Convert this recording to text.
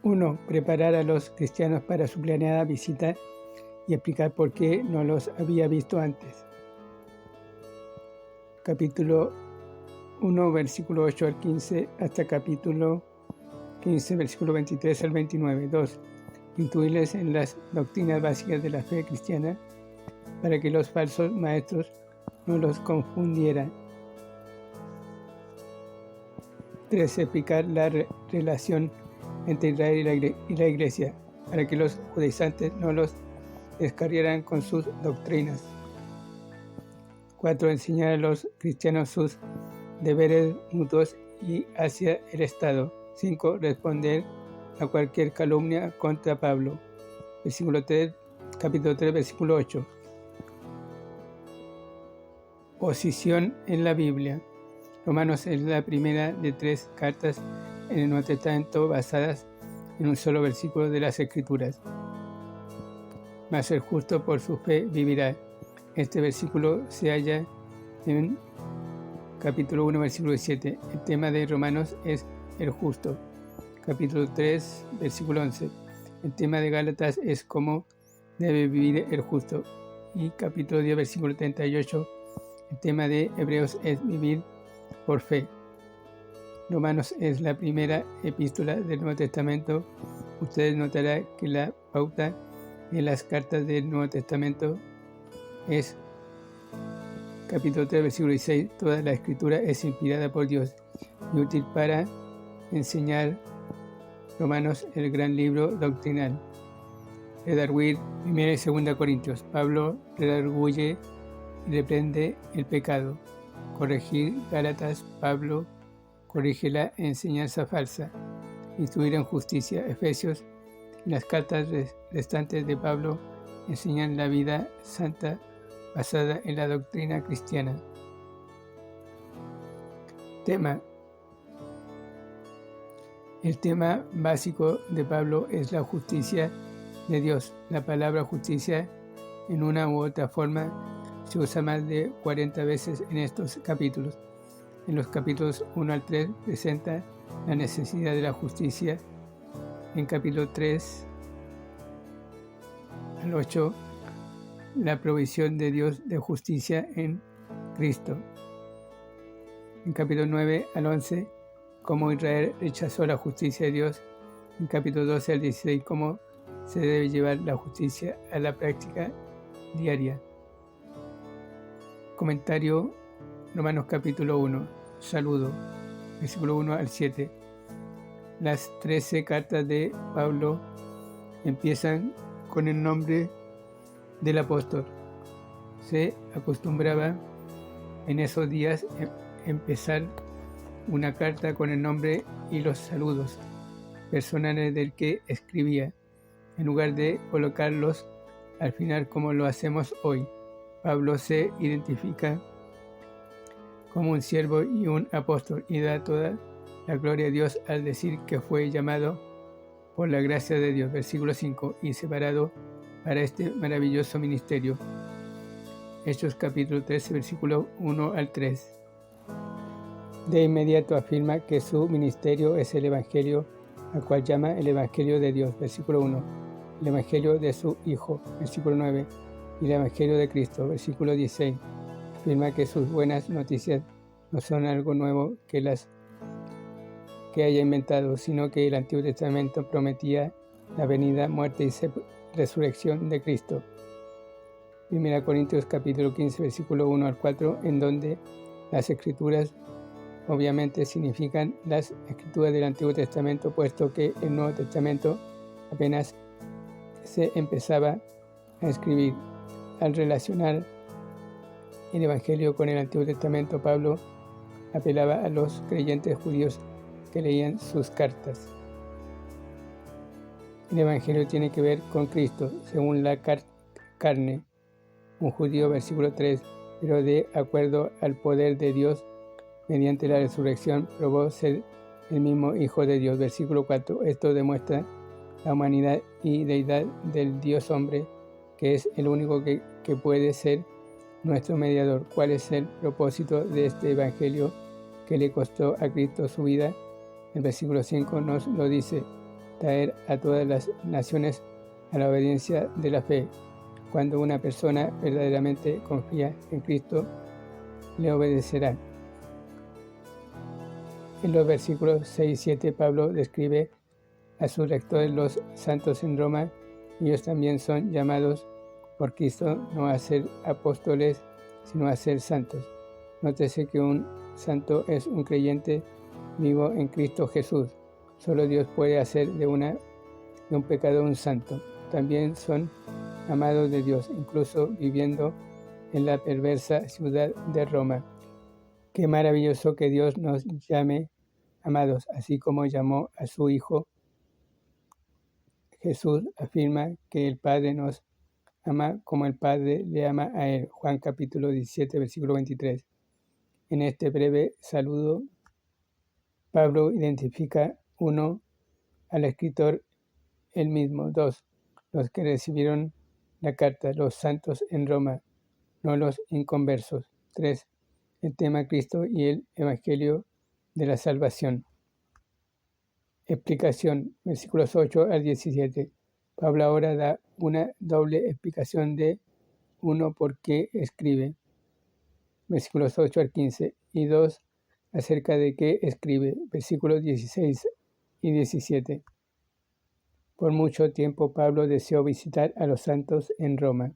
1. Preparar a los cristianos para su planeada visita y explicar por qué no los había visto antes. Capítulo 1, versículo 8 al 15, hasta capítulo 15, versículo 23 al 29. 2. Instruirles en las doctrinas básicas de la fe cristiana para que los falsos maestros no los confundieran. 3. Explicar la relación entre Israel y la Iglesia para que los judaizantes no los descarriaran con sus doctrinas. 4. Enseñar a los cristianos sus deberes mutuos y hacia el Estado. 5. Responder a cualquier calumnia contra Pablo. Capítulo 3, versículo 8. Posición en la Biblia. Romanos es la primera de 3 cartas en el Nuevo Testamento basadas en un solo versículo de las Escrituras. Mas el justo por su fe vivirá. Este versículo se halla en capítulo 1, versículo 17. El tema de Romanos es el justo. Capítulo 3, versículo 11. El tema de Gálatas es cómo debe vivir el justo. Y capítulo 10, versículo 38. El tema de Hebreos es vivir por fe. Romanos es la primera epístola del Nuevo Testamento. Ustedes notarán que la pauta en las cartas del Nuevo Testamento es capítulo 3, versículo 16. Toda la escritura es inspirada por Dios y útil para enseñar. Romanos, el gran libro doctrinal. Redarguir, 1 y 2 Corintios. Pablo redarguye y reprende el pecado. Corregir, Gálatas. Pablo corrige la enseñanza falsa. Instruir en justicia, Efesios. Las cartas restantes de Pablo enseñan la vida santa basada en la doctrina cristiana. Tema. El tema básico de Pablo es la justicia de Dios. La palabra justicia, en una u otra forma, se usa más de 40 veces en estos capítulos. En los capítulos 1 al 3 presenta la necesidad de la justicia. En capítulo 3 al 8, la provisión de Dios de justicia en Cristo. En capítulo 9 al 11, cómo Israel rechazó la justicia de Dios. En capítulo 12 al 16, cómo se debe llevar la justicia a la práctica diaria. Comentario. Romanos capítulo 1. Saludo. Versículo 1 al 7. Las 13 cartas de Pablo empiezan con el nombre del apóstol. Se acostumbraba en esos días empezar una carta con el nombre y los saludos personales del que escribía, en lugar de colocarlos al final como lo hacemos hoy. Pablo se identifica como un siervo y un apóstol y da toda la gloria a Dios al decir que fue llamado por la gracia de Dios. Versículo 5. Y separado para este maravilloso ministerio. Hechos capítulo 13, versículo 1 al 3. De inmediato afirma que su ministerio es el Evangelio, al cual llama el Evangelio de Dios. Versículo 1. El Evangelio de su Hijo. Versículo 9. Y el Evangelio de Cristo. Versículo 16. Afirma que sus buenas noticias no son algo nuevo que haya inventado, sino que el Antiguo Testamento prometía la venida, muerte y resurrección de Cristo. 1 Corintios capítulo 15, versículo 1 al 4, en donde las Escrituras obviamente significan las Escrituras del Antiguo Testamento, puesto que el Nuevo Testamento apenas se empezaba a escribir. Al relacionar el Evangelio con el Antiguo Testamento, Pablo apelaba a los creyentes judíos que leían sus cartas. El Evangelio tiene que ver con Cristo, según la carne, un judío, versículo 3, pero de acuerdo al poder de Dios, mediante la resurrección, probó ser el mismo Hijo de Dios. Versículo 4, esto demuestra la humanidad y deidad del Dios hombre, que es el único que puede ser nuestro mediador. ¿Cuál es el propósito de este Evangelio que le costó a Cristo su vida? El versículo 5 nos lo dice. traer a todas las naciones a la obediencia de la fe. Cuando una persona verdaderamente confía en Cristo, le obedecerá. En los versículos 6 y 7, Pablo describe a sus lectores, los santos en Roma. Ellos también son llamados por Cristo no a ser apóstoles, sino a ser santos. Nótese que un santo es un creyente vivo en Cristo Jesús. Solo Dios puede hacer de un pecador un santo. También son amados de Dios, incluso viviendo en la perversa ciudad de Roma. Qué maravilloso que Dios nos llame amados, así como llamó a su Hijo. Jesús afirma que el Padre nos ama como el Padre le ama a Él. Juan capítulo 17, versículo 23. En este breve saludo, Pablo identifica, 1, al escritor él mismo; 2, los que recibieron la carta, los santos en Roma, no los inconversos; 3, el tema Cristo y el Evangelio de la salvación. Explicación, versículos 8 al 17. Pablo ahora da una doble explicación de 1, por qué escribe, versículos 8 al 15, y 2, acerca de qué escribe, versículos 16 y 17. Por mucho tiempo Pablo deseó visitar a los santos en Roma.